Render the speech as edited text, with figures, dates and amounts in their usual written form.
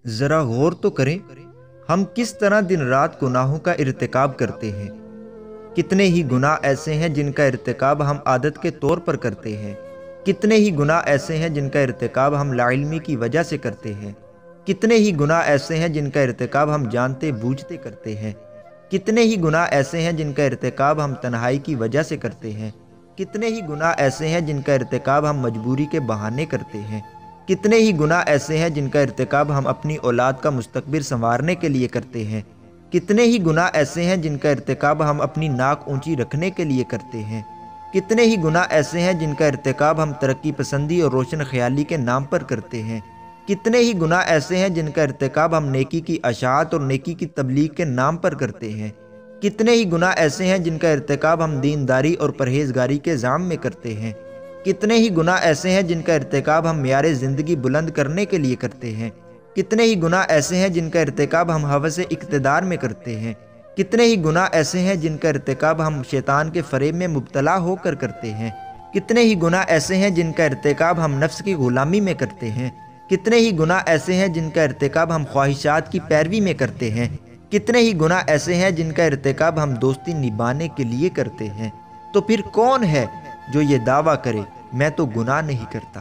ذرا غور تو کریں، ہم کس طرح دن رات گناہوں کا ارتکاب کرتے ہیں۔ کتنے ہی گناہ ایسے ہیں جن کا ارتکاب ہم عادت کے طور پر کرتے ہیں۔ کتنے ہی گناہ ایسے ہیں جن کا ارتکاب ہم لاعلمی کی وجہ سے کرتے ہیں۔ کتنے ہی گناہ ایسے ہیں جن کا ارتکاب ہم جانتے بوجھتے کرتے ہیں۔ کتنے ہی گناہ ایسے ہیں جن کا ارتکاب ہم تنہائی کی وجہ سے کرتے ہیں۔ کتنے ہی گناہ ایسے ہیں جن کا ارتکاب ہم مجبوری کے بہانے کرتے ہیں۔ کتنے ہی گناہ ایسے ہیں جن کا ارتکاب ہم اپنی اولاد کا مستقبل سنوارنے کے لیے کرتے ہیں۔ کتنے ہی گناہ ایسے ہیں جن کا ارتکاب ہم اپنی ناک اونچی رکھنے کے لیے کرتے ہیں۔ کتنے ہی گناہ ایسے ہیں جن کا ارتکاب ہم ترقی پسندی اور روشن خیالی کے نام پر کرتے ہیں۔ کتنے ہی گناہ ایسے ہیں جن کا ارتکاب ہم نیکی کی اشاعت اور نیکی کی تبلیغ کے نام پر کرتے ہیں۔ کتنے ہی گناہ ایسے ہیں جن کا ارتکاب ہم دینداری اور پرہیزگاری کے ذام میں کرتے ہیں۔ کتنے ہی گناہ ایسے ہیں جن کا ارتکاب ہم معیار زندگی بلند کرنے کے لیے کرتے ہیں۔ کتنے ہی گناہ ایسے ہیں جن کا ارتکاب ہم ہوس اقتدار میں کرتے ہیں۔ کتنے ہی گناہ ایسے ہیں جن کا ارتکاب ہم شیطان کے فریب میں مبتلا ہو کر کرتے ہیں۔ کتنے ہی گناہ ایسے ہیں جن کا ارتکاب ہم نفس کی غلامی میں کرتے ہیں۔ کتنے ہی گناہ ایسے ہیں جن کا ارتکاب ہم خواہشات کی پیروی میں کرتے ہیں۔ کتنے ہی گناہ ایسے ہیں جن کا ارتکاب ہم دوستی نبھانے کے لیے کرتے ہیں۔ تو پھر کون ہے جو یہ دعویٰ کرے میں تو گناہ نہیں کرتا؟